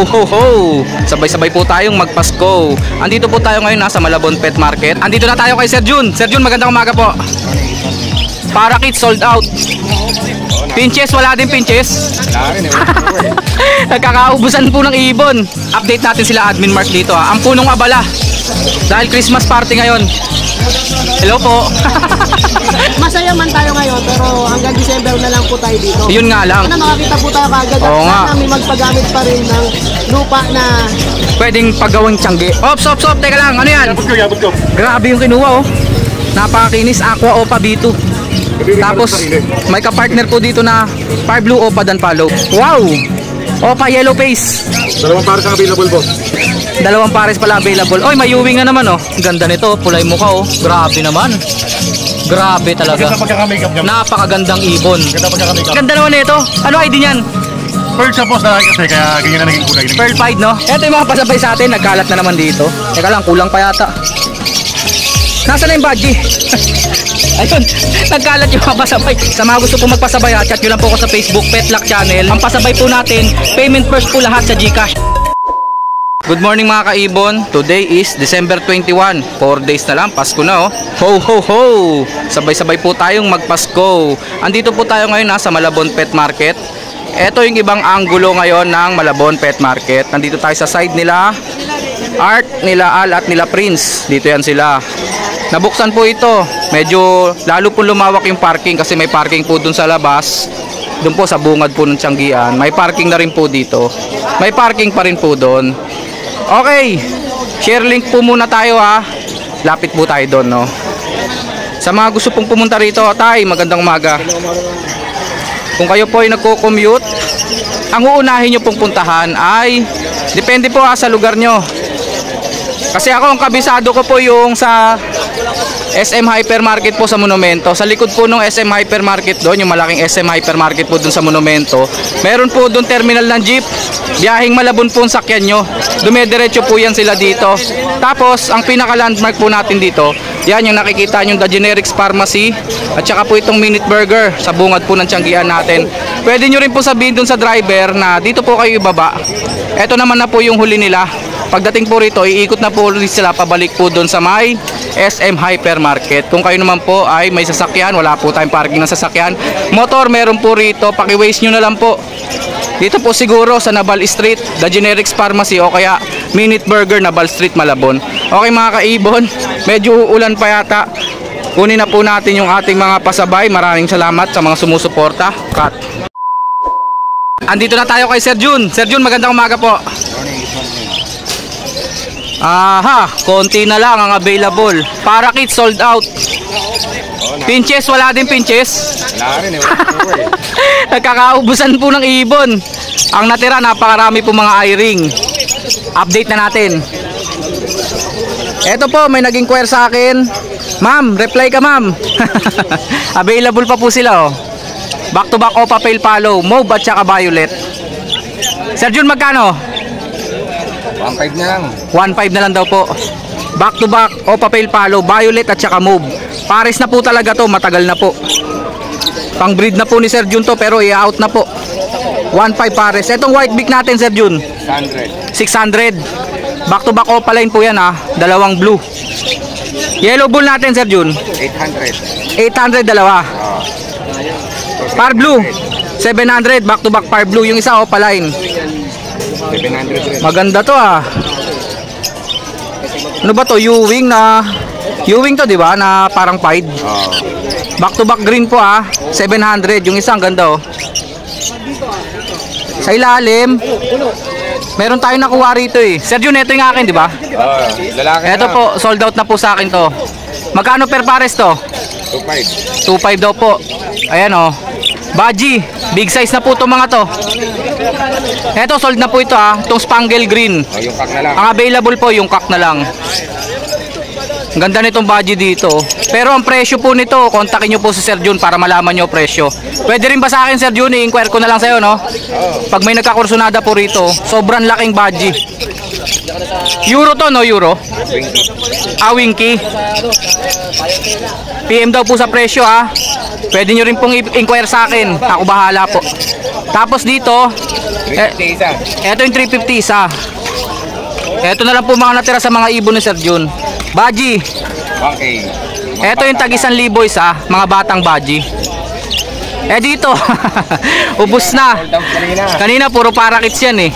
Ho ho ho! Sabay-sabay po tayong magpasko. Andito po tayo ngayon nasa Malabon Pet Market. Andito na tayo kay Sir Jun. Sir Jun, magandang umaga po. Parakit sold out. Pinches, wala din pinches. Nagkakaubusan po ng ibon. Update natin sila Admin Mark dito ha. Ang punong abala. Dahil Christmas party ngayon. Hello po. Masaya man tayo ngayon pero hanggang December na lang po tayo dito. Yun nga lang. Sana makakita po tayo kagad at sana may magpagamit pa rin ng lupa na pwedeng paggawang tiyangge. Ops. Teka lang. Ano yan? Yabot ko. Grabe yung kinuha oh. Napakakinis. Aqua Opa B2. Tapos may ka-partner po dito na Fire Blue Opa Dan Palo. Wow! Opa Yellow Face. Dalawang pares ang available, boss. Dalawang pares pala available. Oy, may Ewing na naman oh. Ganda nito, pulay mukha oh. Grabe naman. Grabe talaga. Ganda pagkaka-makeup niya. Napakagandang ibon. Ganda pagkaka-makeup. Ganda naman nito. Ano ID niyan? Pearl siya, boss, na kasi kaya ganyan na naging kulay. Pearl Pied, no? Ito yung mga pasabay sa atin. Nagkalat na naman dito. Teka lang, kulang pa yata. Nasaan na yung badge? Ayun, nagkalat yung mga pasabay. Sa mga gusto po magpasabay, chat nyo lang po ako sa Facebook Petlock Channel. Ang pasabay po natin, payment first po lahat sa GCash. Good morning mga kaibon. Today is December 21. 4 days na lang, Pasko na oh. Ho ho ho! Sabay-sabay po tayong magpasko. Andito po tayo ngayon sa Malabon Pet Market. Ito yung ibang anggulo ngayon ng Malabon Pet Market. Nandito tayo sa side nila Art, nila Al at nila Prince. Dito yan sila. Nabuksan po ito. Medyo lalo po lumawak yung parking kasi may parking po dun sa labas. Dun po sa bungad po ng Tianggian. May parking na rin po dito. May parking pa rin po dun. Okay, share link po muna tayo ha. Lapit po tayo doon no. Sa mga gusto pong pumunta rito, tay, magandang umaga. Kung kayo po ay nagko-commute, ang uunahin nyo pong puntahan ay depende po sa lugar nyo. Kasi ako ang kabisado ko po yung sa SM Hypermarket po sa Monumento. Sa likod po ng SM Hypermarket doon, yung malaking SM Hypermarket po doon sa Monumento, meron po doon terminal ng jeep. Biyaheng Malabon po ang sakyan nyo. Dumediretso po yan sila dito. Tapos ang pinaka landmark po natin dito, yan yung nakikita nyo, The Generics Pharmacy. At saka po itong Minute Burger sa bungad po ng Tianggian natin. Pwede nyo rin po sabihin doon sa driver na dito po kayo ibaba. Ito naman na po yung huli nila. Pagdating po rito, iikot na po ulit sila pabalik po doon sa may SM Hypermarket. Kung kayo naman po ay may sasakyan, wala po tayong parking ng sasakyan. Motor, meron po rito, paki-waste nyo na lang po. Dito po siguro sa Naval Street, The Generics Pharmacy o kaya Minute Burger, Naval Street, Malabon. Okay mga kaibon, medyo uulan pa yata. Kunin na po natin yung ating mga pasabay. Maraming salamat sa mga sumusuporta. Cut. Andito na tayo kay Sir Jun. Sir Jun, magandang umaga po. Aha, konti na lang ang available. Parakit sold out. Pinches, wala din pinches. Wala rin eh. Nagkakaubusan po ng ibon. Ang natira, napakarami po mga eye-ring. Update na natin. Eto po, may naging query sa akin. Ma'am, reply ka ma'am. Available pa po sila oh. Back to back Opa Pale Palo, Mauve at saka Violet. Sir Jun, magkano? 1.5 na lang. 1.5 na lang daw po. Back to back Opa Pale Palo, Violet at saka Mauve. Pares na po talaga to, matagal na po. Pang breed na po ni Sir Jun to pero i-out na po. 1.5 pares. Etong white beak natin Sir Jun 600. Back to back Opaline po yan ha. Dalawang blue. Yellow bull natin Sir Jun 800 dalawa. Par blue 700. Back to back par blue. Yung isa Opaline 700. maganda to ah. Ano ba to? Ewing to di ba? Na parang pied. Back to back green po ah. 700. Yung isa ang ganda oh. Sa ilalim meron tayong nakuha rito eh. Sir Jun, ito yung akin di ba? Lalaki Ito na. po, sold out na po sa akin to. Magkano per pares to? 2.5. 2.5 daw po. Ayan oh. Baji, big size na po itong mga to. Ito, sold na po ito ah. Itong Spangle Green. Yung pack na lang. Ang available po, yung cock na lang. Ang ganda nitong baji dito. Pero ang presyo po nito, kontakin nyo po si Sir Jun para malaman nyo presyo. Pwede rin ba sa akin Sir Jun, i-inquire ko na lang sa'yo no? Pag may nagkakursunada po rito, sobrang laking baji. Euro to, no? Euro? Winky. PM daw po sa presyo, ha. Pwede nyo rin pong inquire sa akin. Ako bahala po. Tapos dito, 350 isa. eto yung 350 isa. Eto na lang po mga natira sa mga ibon ni Sir Jun. Baji. 1K. Eto yung tag 1,000 isa, mga batang baji. Dito, ubos na. Hold out kanina. Kanina puro parakits yan eh.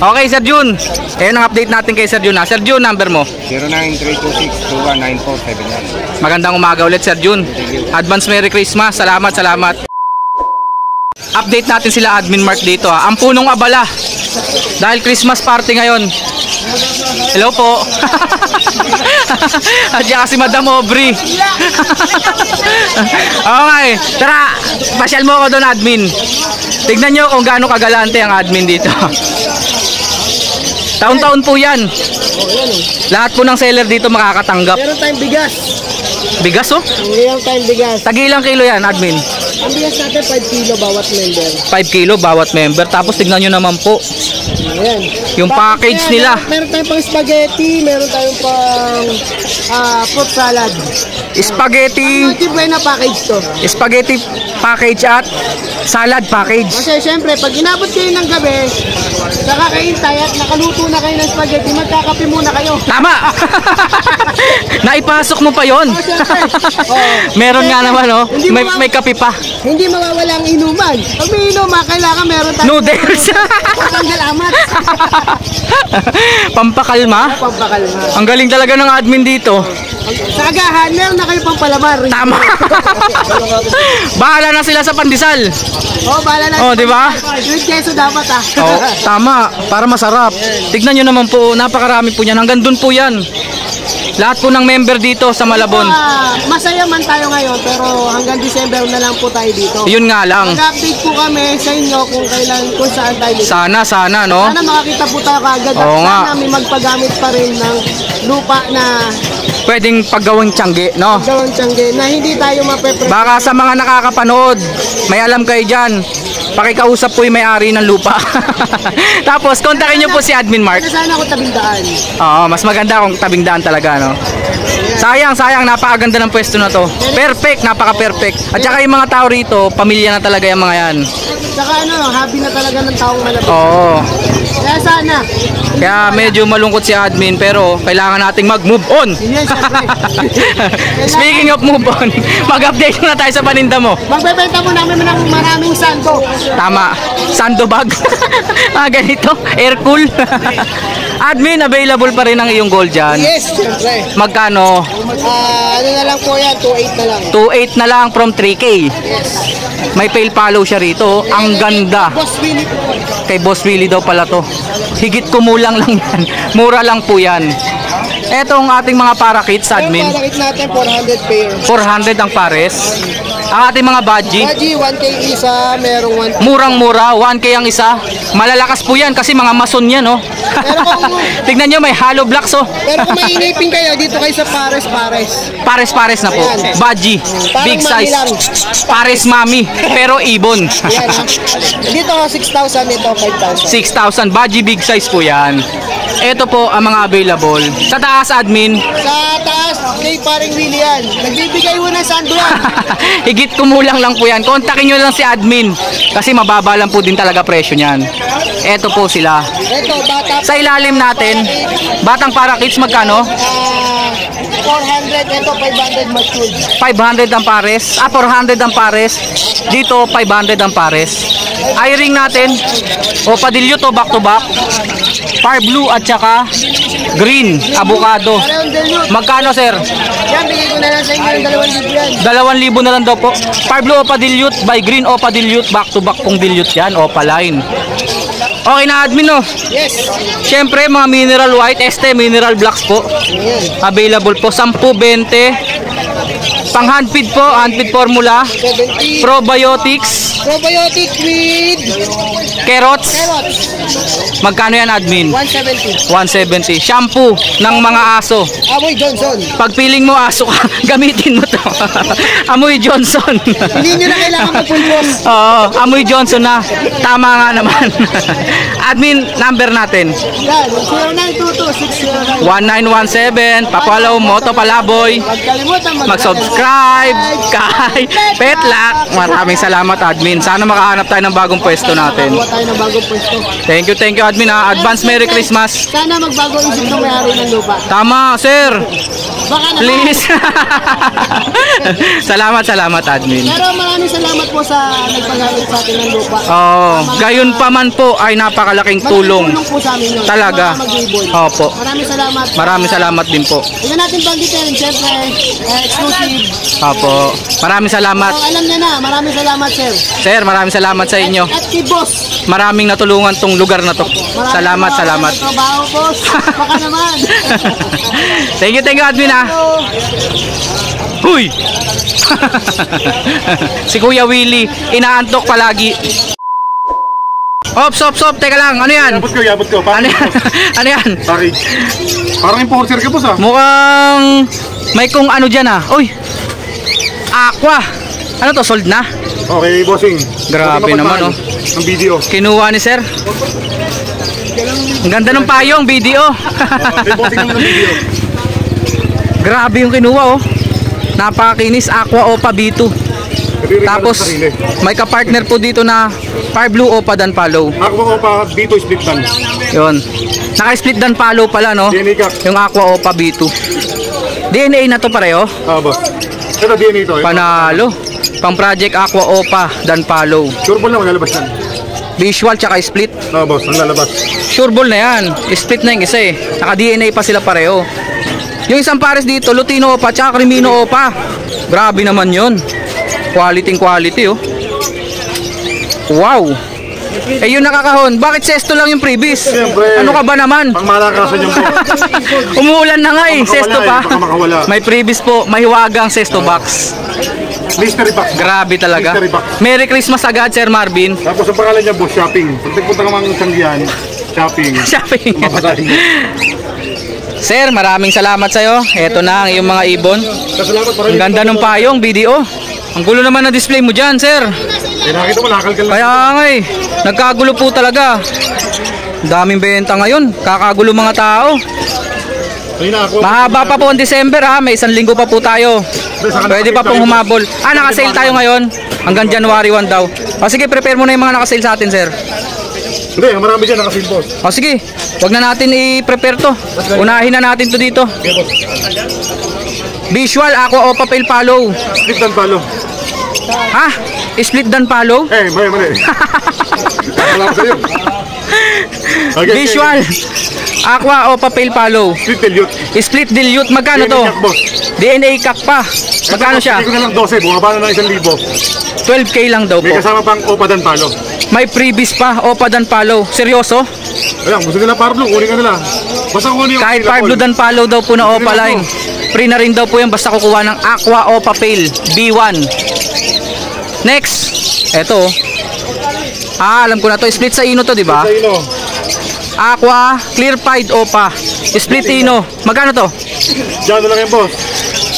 Okay, Sir Jun. Ayan ang update natin kay Sir Jun. Sir Jun, number mo. 0932621947. Magandang umaga ulit, Sir Jun. Advance Merry Christmas. Salamat, salamat. Update natin sila Admin Mark dito, ha. Ang punong abala. Dahil Christmas party ngayon. Hello po. At saka si Madam Aubrey. Okay, tara. Pasyal mo ako doon, Admin. Tignan nyo kung gaano kagalante ang admin dito. Taon-taon po yan. Lahat po ng seller dito makakatanggap. Meron tayong bigas. Bigas, oh. Meron tayong bigas. Tagilang kilo yan, Admin? Ang bigas natin 5 kilo bawat member. 5 kilo bawat member. Tapos tignan nyo naman po Ayan. yung package nila. Meron tayong pang spaghetti, meron tayong pang fruit salad. Spaghetti, Multiply na package to. spaghetti package at salad package. Kasi syempre, pag inabot kayo ng gabi, nakakaintay at nakaluto na kayo ng spaghetti, magkakape muna kayo. Tama! Naipasok mo pa yon. Meron nga naman, oh. May kape pa. Hindi mawawala ang inuman. Pag may inuman, kailangan meron tayo. Noodles. Patanggal amat. Pampakalma. Pampakalma. Ang galing talaga ng admin dito. Sa agahan, meron na kayo pang palamar. Tama. Bahala na sila sa pandesal. Oh, bahala na. Oh, di ba? Sweet queso dapat Oh, tama. Para masarap. Tignan nyo naman po, napakarami po yan. Hanggang dun po yan. Lahat po ng member dito sa Malabon. Masaya man tayo ngayon, pero hanggang December na lang po tayo dito. Yun nga lang. Mag-update po kami sa inyo kung saan tayo dito. Sana, no? Sana makakita po tayo kagad. Oo nga. Sana may magpagamit pa rin ng lupa na Pwedeng paggawang tiyangge, no? gawang tiyangge na hindi tayo mapepre. Baka sa mga nakakapanood, may alam kayo dyan. Pakikausap po yung may-ari ng lupa. Tapos, kontakin nyo po si Admin Mark. Sana ako tabindaan. Oo, mas maganda kung tabing daan talaga, no? Sayang, napakaganda ng pwesto na to. Perfect, napaka-perfect. At saka yung mga tao rito, pamilya na talaga yung mga yan. Saka hobby na talaga ng taong Malabon. Oo. Kaya sana. Kaya medyo malungkot si Admin, pero kailangan nating mag-move on. Yes, syempre. Speaking of move on, mag-update na tayo sa paninda mo. Magbebenta mo namin ng maraming sando. Tama, sandobag. Ganito, air cool. Admin, available pa rin ang iyong gold dyan. Yes, syempre. Magkano? Ano na lang po yan, 2.8 na lang. 2.8 na lang from 3K. Yes. May fail follow siya rito. Ang ganda. Boss Willie po. Kay Boss Willie daw pala to. Higit kumulang lang yan. Mura lang po yan. Etong ating mga parakits, Admin. Yung parakit natin, 400 pair. 400 ang pares. Ang ating mga baji, Baji, 1K isa, merong 1K. murang-mura, 1K ang isa. Malalakas po yan kasi mga mason yan, oh. Tignan nyo, may hollow blocks, oh. Pero kung mainipin kayo, dito kayo sa pares-pares. Pares-pares na po. Ayan. Baji, Parang big mami size. lang. Pares mami, pero ibon. Yan, ha? Dito 6,000, ito 5,000. 6,000. Baji big size po yan. Ito po ang mga available. Sa taas, Admin. Sa taas, kay paring Willie yan. Nagbibigay mo ng sando yan. Higit kumulang lang po yan. Kontakin nyo lang si Admin. Kasi mababa lang po din talaga presyo niyan. Ito po sila. Ito, bata. Sa ilalim natin, batang parakits magkano? 400, ito 500 mature. 500 ang pares. 400 ang pares. Dito, 500 ang pares. Eye-ring natin. O padilyo to, back to back. Far blue at saka green, avocado. Parehong dilute. Magkano, sir? Yan, bigay ko na lang sa inyo ng 2,000 yan. 2,000 na lang daw po. Far blue opa dilute by green opa dilute, back to back pong dilute yan, opa line. Okay na, Admin, no? Yes. Siyempre, mga mineral white, mineral blacks po. Yan. Available po, 10-20. Pang handfeed po, handfeed formula. 70. Probiotics. Probiotic with Carrots. carrots. Magkano yan, admin? 170. 170. Shampoo ng mga aso. Amoy Johnson. Pag feeling mo aso ka, gamitin mo to. Amoy Johnson. Hindi nyo na kailangan magpulpos. Oo, Amoy Johnson na. Tama nga naman. Admin number natin. Yan, 0922-609. 1917. Papalaw Moto Palaboy. Huwag kalimutan Mag-subscribe kay Petlak. Maraming salamat, admin. Sana makahanap tayo ng bagong pwesto natin. Magawa tayo ng bagong pwesto. Thank you, admin. Advance Merry Christmas. Sana magbago isip ng may-ari ng lupa. Tama, sir. Baka naman. Please. salamat, admin. Pero maraming salamat po sa nagpagalit sa atin ng lupa. Oh, gayon pa man po ay napakalaking tulong. Malaking po sa amin yun. Talaga. Sa mga mag-ibon. Opo. Maraming salamat. Maraming salamat din po. Hindi natin banggitin. Siyempre, exclusive. Opo. Maraming salamat. So, alam niya na. Maraming salamat, sir. Sir, maraming salamat sa inyo. At kay boss. Maraming natulungan tong lugar na to. Salamat. Maraming trabaho, boss. Baka naman. Thank you, admin ah. Huy! Si Kuya Willie, inaantok palagi. Ops, teka lang, ano yan? Yabot ko. Ano yan? Ano yan? Sorry. Parang enforcer ka, boss, ah. Mukhang may kung ano dyan ah. Uy! Aqua! Ano to, sold na? Okay, bossing. Grabe Bossing, naman, mapagmahal ng video. Kinuha ni sir. Ang ganda ng payong, video. Okay, bossing naman ng video. Grabe yung kinuha oh. Napakakinis, Aqua Opa B2. Tapos may ka-partner po dito na Fire Blue Opa Dan Palo. Ako pa dito split tan. Yun. Naka-split Dan Palo pala no. DNA ka. Yung Aqua Opa B2. DNA na to pareho. Boss. Ito DNA ito. Panalo. Pang project Aqua Opa Dan Palo. Sure ball na maglalabas yan. Visual tsaka split. Boss, ang lalabas. Sure ball na yan. Split na yung isa eh. Naka-DNA pa sila pareho. Yung isang pares dito, Lutino Opa tsaka Crimino Opa. Grabe naman yun. Quality oh. Wow. Eh yun nakakahon. Bakit sesto lang yung previous? Siyempre. Ano ka ba naman? Pang malakasan yung po. Umuulan na nga eh. Baka Sesto makawala pa. eh, baka makawala. May previous po. Mahiwagang sesto box. Mystery box. Grabe talaga. Mystery box. Merry Christmas agad, Sir Marvin. Tapos ang pangalan niya, boss, shopping. Pag nagpunta ka mang sanggihan, shopping. Shopping. Mapasahin mo. Sir, maraming salamat sa'yo. Eto na ang iyong mga ibon. Salamat. Ang ganda ng payong, video. Ang gulo naman na display mo dyan, sir. Eh, nakita mo, nakalkal lang. Kaya nga eh, nagkagulo po talaga. Daming benta ngayon, kakagulo mga tao. Mahaba pa po ang December ha, may isang linggo pa po tayo. Pwede pa pong humabol. Naka-sale tayo ngayon. Hanggang January 1 daw. O sige, prepare mo na yung mga naka-sale sa atin, sir. Hindi, marami dyan nakasil, boss. O sige, wag na natin i-prepare to. Unahin na natin to dito. Okay, boss. Visual, Aqua Opa Pale Palo. Split dan palo. Ha? Split Dan Palo? Mali. Wala ko sa'yo. Okay, Visual, Aqua Opa Pale Palo. Split dilute. Split dilute, magkano to? DNA boss. DNA cap pa. Magkano siya? Hindi ko na lang 12, bumaba na ng 1,000. 12k lang daw May po. kasama pang Opa dan palo. May freebies pa, Opa Dan Palo. Seryoso? Ayan, gusto nila Parblo, kunin ka nila. Basta kunin yung Kahit Fire Blue Dan Palo daw po na Opa line. Free na rin daw po yan basta kukuha ng Aqua Opa Pale B1. Next, eto. Alam ko na to, split sa Ino to, di ba? Sa ino. Aqua Clear Pied Opa. Split Ino. Magkano to? Diyan na lang yan, boss.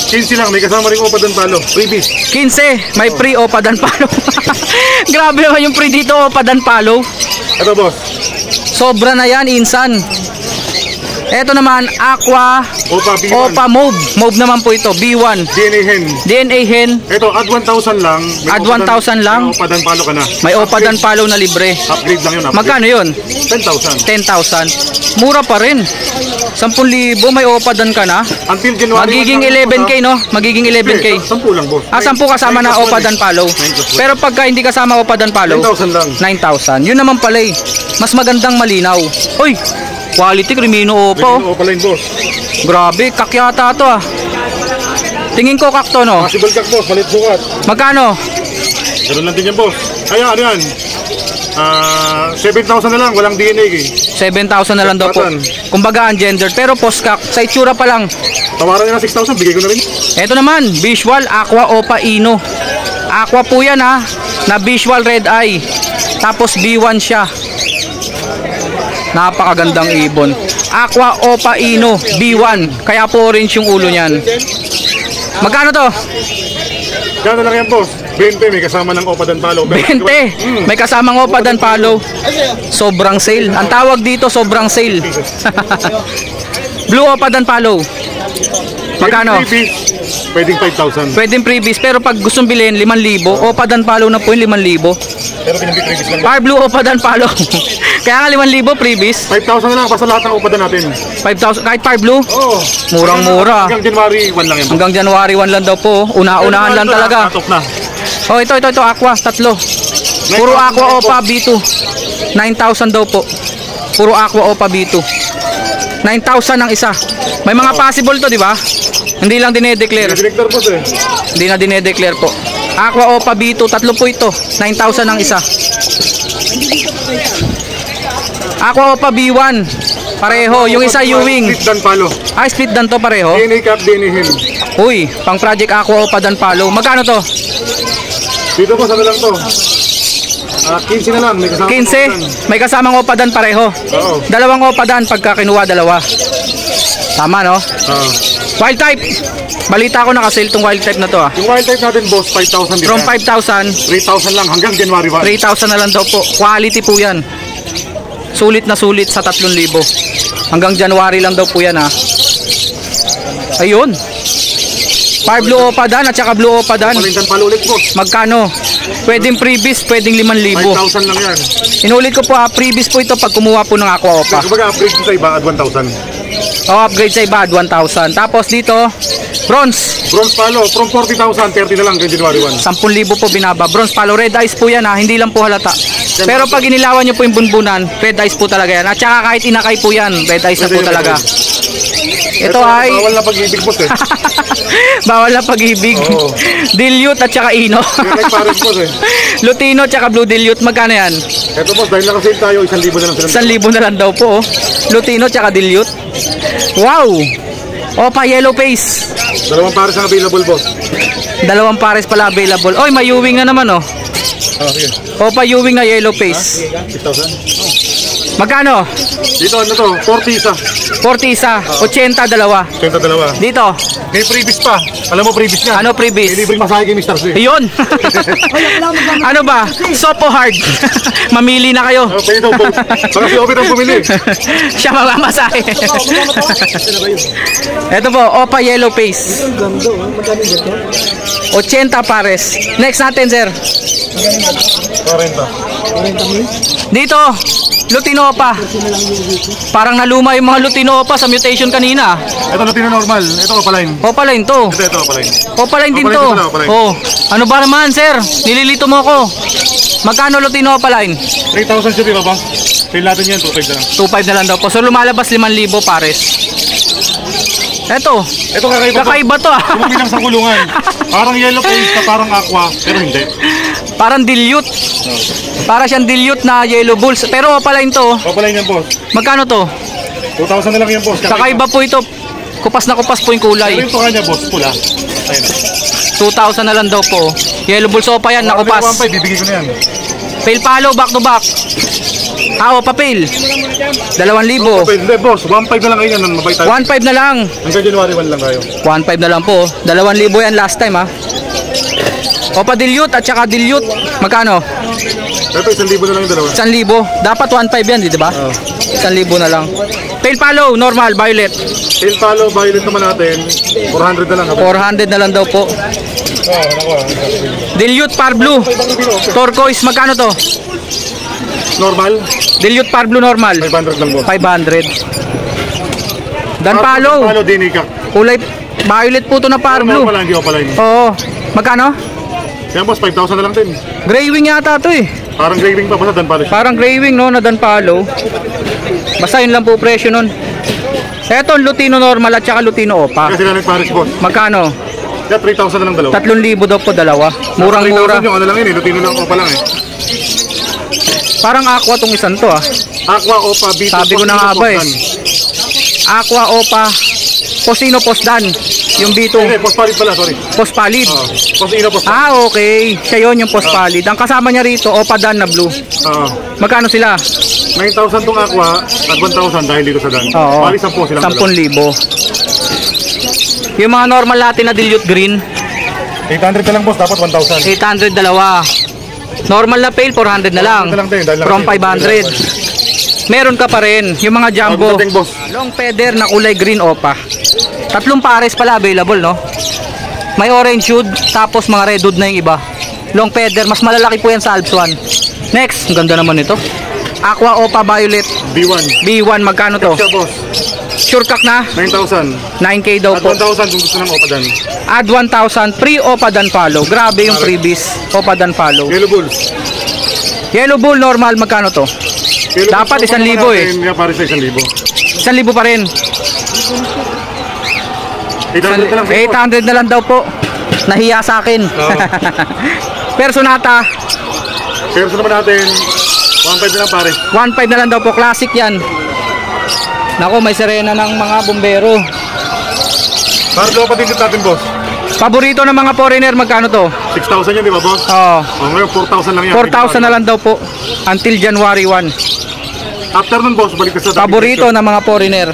15 lang, may kasama rin Opa dan palo. Freebies. 15, may free Opa Dan Palo. Grabe naman yung free dito, Opa Dan Palo. Ito, boss. Sobra na yan, insan. Eto naman, Aqua Opa B1. Opa Mauve. Mauve naman po ito, B1. DNA hen. DNA hen. Ito, add 1,000 lang. May Add Opa 1,000 lang. May Opa dan palo ka na. May Opa Dan Palo na libre. Upgrade lang yun. Upgrade. Magkano yun? 10,000. 10,000. Mura pa rin. 10,000 may Opa Dan ka na. Until January. Magiging 11k no? Magiging 11k. 10 lang, boss. 10 kasama na Opa Dan Palo. Pero pagka hindi kasama Opa Dan Palo, 10,000 lang. 9,000. Yun naman pala eh. Mas magandang malinaw. Uy! Quality Crimino Opa oh. Opa line, boss. Grabe, kakyata to ah. Tingin ko kakto no. Possible kak, boss. Palit sukat. Magkano? Ganun lang din yan, boss. Ayan, ano yan? 7,000 na lang. Walang DNA eh. 7,000 na lang daw po. Kumbaga ungendered. Pero postkak, sa itsura pa lang. Tawaran nyo na 6,000. Bigay ko na rin. Ito naman, Visual Aqua Opa Ino. Aqua po yan ha, na visual red eye. Tapos B1 siya. Napakagandang ibon. Aqua Opa Ino B1. Kaya po orange yung ulo niyan. Magkano to? Gano'n lang yan, boss? 20, may kasama ng Opa Dan Palo. 20. May kasamang Opa Dan Palo. Sobrang sale. Ang tawag dito, sobrang sale. Blue Opa Dan Palo. Magkano? Pwedeng 5,000. Pwedeng previous, pero pag gustong bilhin 5,000. Opa Dan Palo na po yung 5,000. Pero pinag-previous lang. Par Blue Opa Dan Palo. Kaya nga 5,000 previous. 5,000 na lang basta lahat ng Opa Dan natin. 5,000 kahit Par Blue. Oo. Murang-mura. Hanggang January 1 lang yan. Hanggang January 1 lang daw po. Una-unahan lang talaga. Top na. Oh, ito Aqua, tatlo. Puro Aqua Opa B2. 9,000 daw po. Puro Aqua Opa B2. 9,000 ang isa. May mga possible to, di ba? Hindi lang dinedeclare. Director, boss eh. Hindi na dinedeclare po. Aqua Opa B2, tatlo po ito. 9,000 ang isa. Aqua Opa B1. Pareho. Yung isa Ewing. Split Dan Palo. Ay, split dan to pareho. DNA Cap, DNA Hill. Uy, pang Project Aqua Opa Dan Palo. Magkano to? Dito, boss, ano lang to? 15 na lang. May kasama 15. May kasamang Opa Dan pareho. Oo. Dalawang Opa Dan pagka kinuha dalawa. Tama no? Oo. Wild type. Balita ko nakasale tong wild type na to ah. Yung wild type natin, boss, 5,000 din. From 5,000, 3,000 lang hanggang January 1. 3,000 na lang daw po. Quality po yan. Sulit na sulit sa 3,000. Hanggang January lang daw po yan ha. Ayun. Par Blue Opa Dan at saka Blue Opa Dan. Dan Palo ulit, boss. Magkano? Pwedeng previous, pwedeng 5,000. 5,000 lang yan. Inulit ko po previous po ito pag kumuha po ng Aqua Opa. Kumbaga, upgrade ko sa iba at 1,000. O upgrade sa iba, 1,000. Tapos dito, bronze. Bronze Palo, from 40,000, 30 na lang kay January 1. 10,000 po binaba. Bronze Palo, red eyes po yan ha, hindi lang po halata. Pero pag inilawan nyo po yung bunbunan, red eyes po talaga yan. At saka kahit inakay po yan, red eyes na po talaga. Ito ay Bawal na pag-ibig, boss eh. bawal na pag-ibig. Oo. Dilute at saka Ino. Like Paris, boss eh. Lutino at saka Blue Dilute, magkano yan? Ito, boss, dahil nakasale tayo, 1,000 na lang sila. 1,000 na lang daw po. Lutino at saka Dilute. Wow! Opa Yellow Face. Dalawang pares ang available, boss. Dalawang pares pala available. Oy, may Ewing na naman oh. Sige. Opa Ewing na Yellow Face. 6,000. Magkano? Dito, ano to? 40 isa. 40 isa, 80 dalawa. 20 dalawa. Dito, May previous pa. Alam mo previous niya. ano previous? May libreng masahe kay Mr. C. Ayun. Ano ba? Soft o hard? Mamili na kayo. Oh, pwede daw po. Baka si Obit ang bumili. Siya mamamasahe. Ito po, Opa Yellow Face. 80 pares. Next natin, sir. 40. Dito, Lutino Opa. Parang naluma yung mga Lutino Opa sa mutation kanina. Ito na normal. Ito opaline. Opaline to. Ito opaline. Opaline din Opaline to. pala, opaline. Oh, ano ba naman, sir? Nililito mo ako. Magkano Lutino Opaline? 3,000 siya, di ba ba? Sale natin yan, 2,500 na lang. 2.5 na lang daw po. So lumalabas 5,000 pares. Eto, Ito kakaiba to ah. Kumabilang sa kulungan. Parang yellow face na parang aqua, pero hindi. Parang dilute. Para siyang dilute na yellow bulls. Pero opaline to. Opaline yan, boss. Magkano to? 2,000 na lang yan, boss. Kakaiba po ito. Kupas na kupas po yung Pero kulay. yung tuka niya, boss, pula. Ayun. 2,000 na lang daw po. Yellow bulls opa yan, nakupas. 1,500, bibigay ko na yan. Fail palo, back to back. Opa fail. 2,000. Hindi, boss. 1,500 na lang kayo yan. Mabay tayo. 1.5 na lang. Hanggang January 1 lang kayo. 1.5 na lang po. 2,000 yan last time ha. Opa dilute at saka dilute. Magkano? Ito, 1,000 na lang yung dalawa. 1,000. Dapat 1.5 yan, di ba? 1,000 na lang. Fail palo, normal, violet. Tail palo, violet naman natin. 400 na lang. 400 na lang daw po. Dilute par blue. Turquoise, magkano to? Normal, Dilute par blue normal. 500 lang, boss. 500. Dan palo. Palo, dinika. Kulay violet po to na par blue. Normal lang, hindi opaline. Oo. Magkano? Kaya, boss, 5,000 na lang din. Gray wing yata to eh. Parang graving pa, basta dan palo siya. Parang gray wing no, na dan palo. Basta yun lang po presyo nun. Eto, Lutino normal at saka Lutino opa. Kaya sila nag-Paris, boss. Magkano? Kaya 3,000 na lang dalawa. 3,000 daw po dalawa. Murang-mura. 3,000 yung ano lang yun eh, Lutino lang, opa lang eh. Parang aqua tong isang to ah. Aqua, opa, B2. Sabi ko na nga ba eh. Aqua opa. Posino posdan. Yung B2. Hindi, post palit pala, sorry. Post palid. Post ino, post palit. Okay. Siya yun, yung post palid. Ang kasama niya rito, Opa Dan na blue. Oo. Magkano sila? 9,000 tong aqua at 1,000 dahil dito sa Dan. Oo. Bali 10 silang 10,000. Yung mga normal natin na dilute green, 800 na lang boss, dapat 1,000. 800 dalawa. Normal na pale, 400 na lang. 400 na lang din, dahil From nakapil. 500. Meron ka pa rin, yung mga jumbo. Dating boss. Long feather na kulay green Opa. 3 pares pala available, no? May orange hood, tapos mga red hood na yung iba. Long feather, mas malalaki po yan sa Alps 1. Next, ang ganda naman ito. Aqua Opa Violet B1. B1, magkano to? Siya boss, Sure cock na? 9,000. 9K daw At po. 1,000 kung gusto ng Opa Dan. Add 1,000, free Opa Dan follow. Grabe yung freebies. Opa Dan follow. Yellow Bulls. Yellow Bull normal, magkano to? Yellow Dapat Bulls, 1,000 eh. Kaya pare sa 1,000. 1,000 pa rin. 800 na lang. 800 na lang daw po. Nahiya sa akin. Personata, Pero sa naman natin, 1,500 na lang pare. 1,500 na lang daw po. Classic yan. Nako, may sirena ng mga bumbero. Para dalawa pa din natin boss. Paborito ng mga foreigner, magkano to? 6,000 yun, di ba boss? Oh, Ngayon 4,000 lang yan. 4,000 na lang daw po. Until January 1. After nun boss, balik ka sa dating Paborito presyo. ng mga foreigner.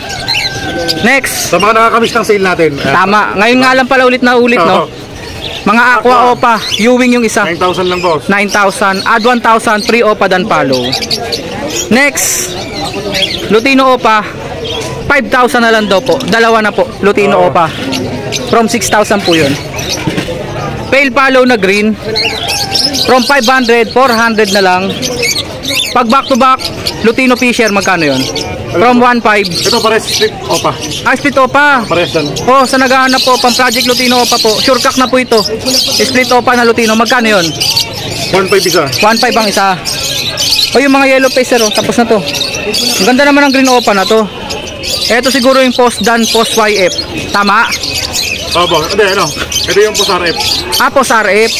Next. Sa mga nakakamiss ng sale natin. Tama. Ngayon nga lang pala ulit na ulit, no? Mga Aqua Opa, Ewing yung isa. 9,000 lang boss. 9,000, add 1,000, free Opa Dan follow. Next, Lutino Opa, 5,000 na lang daw po. Dalawa na po, Lutino Opa. From 6,000 po yun. Pale follow na green, from 500, 400 na lang. Pag back to back, Lutino Fisher, magkano yun? From 1,500. Ito pares split Opa. Split Opa. Pares dan. Oh, sa naghahanap po, pang Project Lutino Opa po. Sure cock na po ito. Split Opa na Lutino, magkano yun? 1,500 isa. 1,500 ang isa. O yung mga yellow pacer, oh, tapos na to. Ang ganda naman ng green Opa na to. Ito siguro yung post Dan, post YF. Tama? Oh boss, hindi ano. Ito yung post RF. Post RF.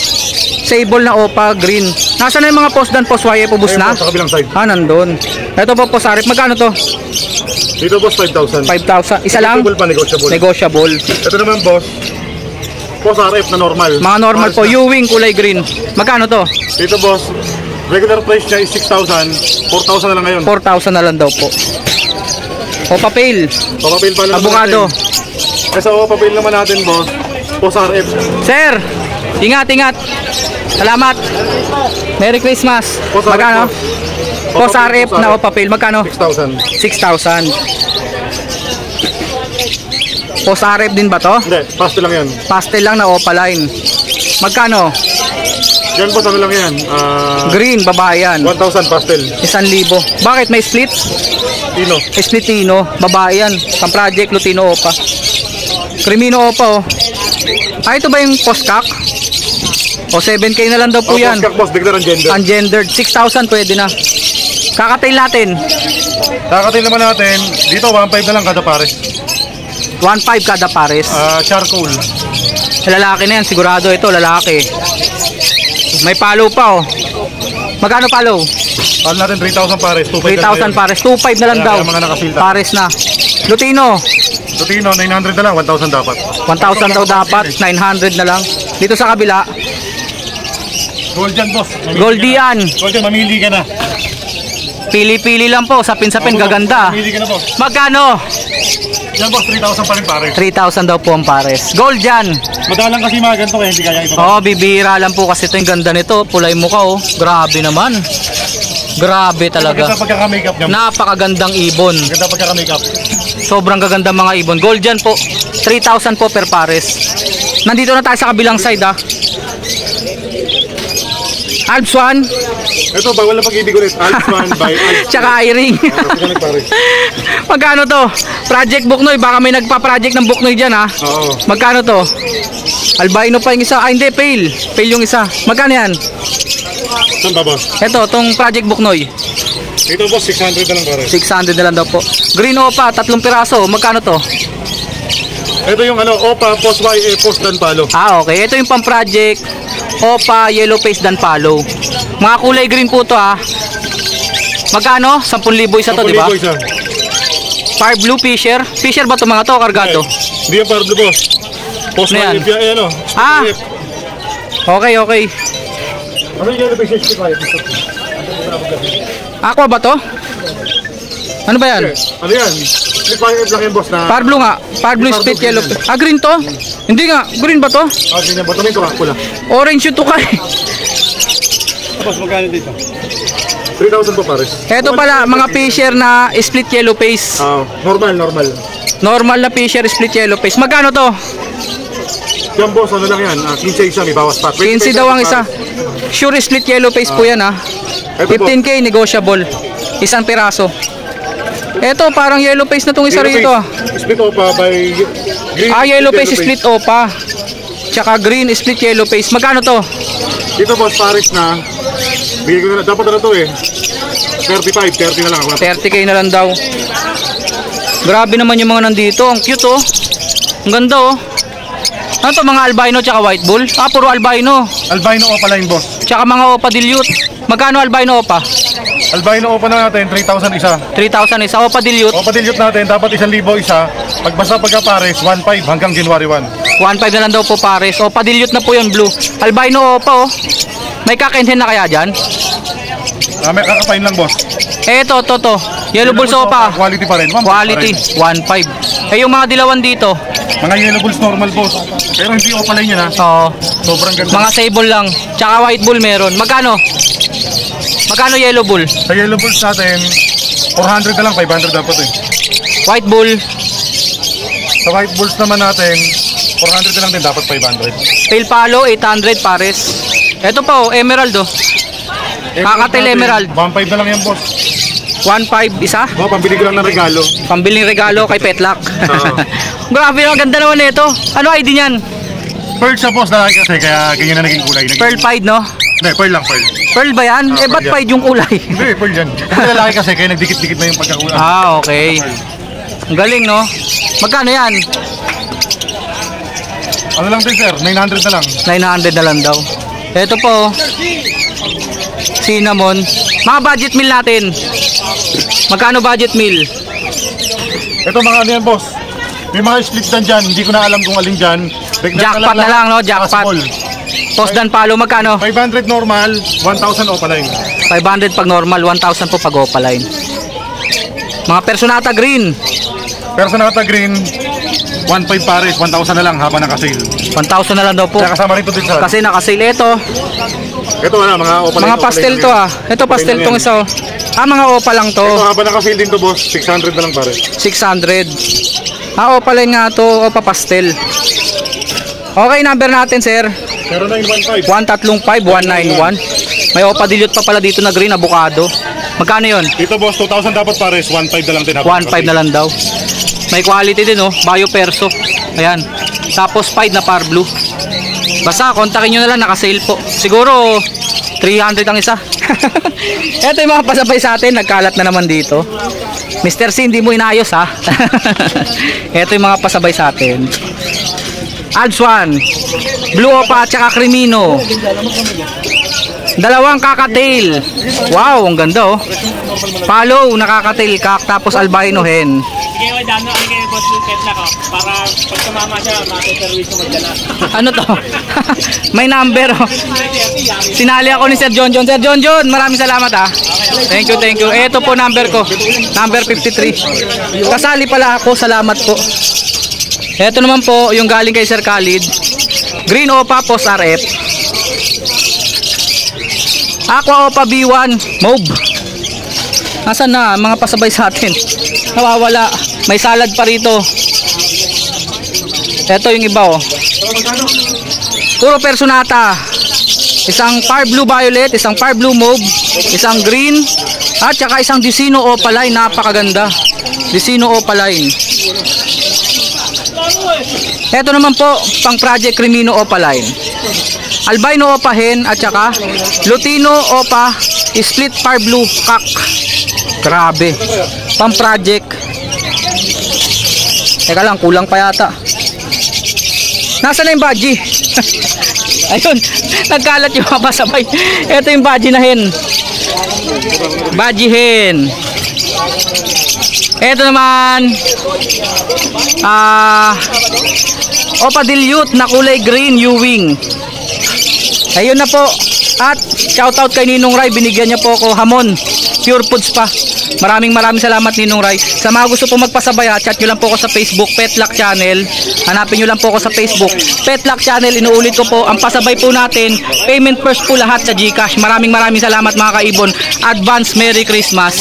Sable na Opa, green. Nasaan na yung mga post Dan, post YF? Ubus Ayun na? po, sa kabilang side. Nandun. Ito po post RF. Magkano to? Dito boss 5,000. 5,000. Isa lang? Negotiable pa, negotiable. Negotiable. Ito naman boss, post RF na normal. Mga normal po. Pares na. Ewing, kulay green. Magkano to? Dito boss, regular price niya is 6,000. 4,000 na lang ngayon. 4,000 na lang daw po. Opa Pale. Papapil pa lang Avocado. natin. Sa papapil naman natin boss, post RF. Sir, ingat, ingat. Salamat. Merry Christmas. Post RF, Magkano? boss. Post RF Post na RF. Opa Pale. Magkano? 6,000. 6,000. Post RF din ba to? Hindi, pastel lang yan. Pastel lang na Opa line. Magkano? Yan boss, ano lang yan? Green, babae yan. 1,000 pastel. 1,000. Bakit may split? Tino. Splitino, babae yan. Pang Project Lutino Opa. Crimino Opa, oh. Ito ba yung post-cock? O 7K na lang daw po yan. Post boss, bigla ng gender. Ungendered, 6,000 pwede na. Kakatail natin, Kakatin naman natin, dito 1,500 na lang kada pares. 1,500 kada pares. Charcoal. Lalaki na yan, sigurado ito, lalaki. May follow pa, oh. Magkano follow? Paano natin 3,000 pares? 3,000 pares, 2,500 na lang Kaya daw. mga nakafilter. Pares na. Lutino, Tino, 900 na lang, 1,000 dapat. 1,000 daw dapat, 900 na lang. Dito sa kabila, Gold yan boss. Goldie yan. Gold yan, mamili ka na. Pili-pili lang po, sapin-sapin, gaganda. Mamili ka na boss. Magkano? Yan boss, 3,000 pa rin pares. 3,000 daw po ang pares. Gold yan. Madalang kasi mga ganito kaya hindi kaya ito. Oh, bibihira lang po kasi ito yung ganda nito. Pulay mukha, oh. Grabe naman. Grabe talaga. Ganda pagkaka-makeup niya. Napakagandang ibon. Ganda pagkaka-makeup. Sobrang gaganda mga ibon. Gold yan po. 3,000 po per pares. Nandito na tayo sa kabilang side, ah. Alps 1. Ito, bawal na pag-ibig ulit. Alps 1 by Alps. Tsaka i-ring. Pares. Magkano to? Project Buknoy. Baka may nagpa-project ng Buknoy dyan, ha? Oo. Magkano to? Albino pa yung isa. Ah, hindi. Pale. Pale yung isa. Magkano yan? Saan ba boss? Ito, tong Project Buknoy. Ito boss, 600 na lang pares. 600 na lang daw po. Green Opa, 3 piraso. Magkano to? Ito yung ano, Opa, Post YA, Post Dan Palo. Ah, okay. Ito yung pang-project. Opa, yellow face dan palo. Mga kulay green po to, ha. Magkano? 10,000 isa to, di ba? 10,000 isa. Fire blue Fisher. Fisher ba to mga to, kargado? Hindi yung Pablo boss. Post Ano yan? na yan, ano? Ah! Okay, okay. Ano yung yellow face 65? Aqua ba to? Ano ba yan? Ano yan? Click lang yung boss na... Par blue nga. Par blue split yellow. Ah, green to? Hindi nga. Green ba to? Ah, ganyan. Batamin ko pula. Orange yung tukay. Tapos magkano dito? 3,000 po pares. Ito pala, mga fisher na split yellow face. Normal. Normal na fisher split yellow face. Magkano to? Yan boss, ano lang yan? 15 isa, may bawas pa. 15 daw ang isa. Sure split yellow face po yan ha. Ito po. 15k negotiable. Isang piraso. Ito parang yellow face na tong isa rito ah. Split opa by green. Ah, yellow face split opa. Tsaka green split yellow face. Magkano to? Dito boss, pares na. Bigay ko na, dapat na to eh. 30 na lang ako. 30k na lang daw. Grabe naman yung mga nandito. Ang cute oh. Ang ganda oh. Ano to, mga albino tsaka white bull? Ah, puro albino. Albino opa line boss. Tsaka mga opa dilute. Magkano albino opa? Albino opa na natin, 3,000 isa. 3,000 isa. Opa dilute. Opa dilute natin, dapat 1,000 isa. Pag basta pagka-pares, 1,500 hanggang January 1. 1.5 na lang daw po pares. Opa dilute na po yun, blue. Albino opa oh. May kakenhen na kaya dyan? May kakapain lang boss. Eto, to. Yellow bulls opa. Quality pa rin. Quality, 1.5. Eh yung mga dilawan dito? Mga yellow bulls normal boss. Pero hindi opa line yan ha. Oo. Sobrang ganda. Mga sable lang. Tsaka white bull meron. Magkano? Magkano yellow bull? Sa yellow bulls natin, 400 na lang, 500 dapat eh. White bull? Sa white bulls naman natin, 400 na lang din, dapat 500. Tail palo, 800 pares. Eto pa oh, emerald oh. Kakatil emerald. 1,500 na lang yan boss. 1.5 isa? Oh, pambili ko lang ng regalo. Pambiling regalo kay Petlock. Oo. Grabe, ang ganda naman nito. Ano ID niyan? Pearl sa boss na kasi, kaya ganyan na naging kulay. Pearl pied no? Hindi, pearl lang, pearl. Pearl ba yan? Eh ba't pearl yan. pied yung kulay? Hindi, pearl yan. Kasi lalaki kasi, kaya nagdikit-dikit na yung pagkakulay. Ah, okay. Ang galing no? Magkano yan? Ano lang din sir, 900 na lang. 900 na lang daw. Ito po, cinnamon. Mga budget meal natin. Magkano budget meal? Ito mga ano yan boss. May mga split dan dyan, hindi ko na alam kung alin dyan. Jackpot na lang no, jackpot. Post dan palo, magkano? 500 normal, 1,000 opaline. 500 pag normal, 1,000 po pag opaline. Mga personata green. Pero sa nakata green, 1,500 pares, 1,000 na lang habang nakasale. 1,000 na lang daw po. Kaya kasama rito din sa... Kasi nakasale ito. Ito wala, mga opaline. Mga pastel to ah. Ito pastel tong isa oh. Ah, mga opa lang to. Ito habang nakasale din to boss, 600 na lang pares. 600. Ah, opa lang nga to, opa pastel. Okay, number natin sir. 0915. 135-191. May opa dilute pa pala dito na green, avocado. Magkano yun? Dito boss, 2,000 dapat pares, 1,500 na lang din. 1.5 na lang daw. May quality din oh, Bio Perso. Ayan. Tapos 5 na par blue. Basta kontakin nyo na lang, naka-sale po. Siguro 300 ang isa. Ito yung mga pasabay sa atin, nagkalat na naman dito. Mr. C, hindi mo inayos ha. Ito yung mga pasabay sa atin. Alswan, Blue Opa at saka Crimino. Dalawang kakatail. Wow, ang ganda oh. Follow, nakakatail kak, tapos albino hen. Kaya dano ang kay boss Petlock ko para pag tumama siya, mati-service mo magdala. Ano to? May number oh. Sinali ako ni Sir John John. Sir John John, maraming salamat ah. Thank you, thank you. Ito po number ko. Number 53. Kasali pala ako, salamat po. Ito naman po, yung galing kay Sir Khalid. Green Opa, Post RF. Aqua Opa B1, Mauve. Nasaan na? Mga pasabay sa atin. Nawawala. May salad pa rito. Ito yung iba oh. Puro personata. Isang par blue violet, isang par blue mauve, isang green, at saka isang Dicino Opaline. Napakaganda. Dicino Opaline. Ito naman po, pang Project Crimino Opaline. Albino Opa hen at saka Lutino Opa split par blue kak. Grabe. Pang project. Teka lang, kulang pa yata. Nasaan na yung badgie? Ayun, nagkalat yung mga pasabay. Ito yung badgie na hen. Badgie hen. Ito naman, Opa Dilute na kulay green, Ewing. Ayun na po. At shoutout kay Ninong Rai, binigyan niya po ako hamon, pure foods pa. Maraming salamat Ninong Rai. Sa mga gusto po magpasabaya, chat nyo lang po ako sa Facebook, Petlack Channel. Hanapin nyo lang po ako sa Facebook, Petlack Channel. Inuulit ko po, ang pasabay po natin, payment first po lahat sa GCash. Maraming salamat mga kaibon. Advance Merry Christmas.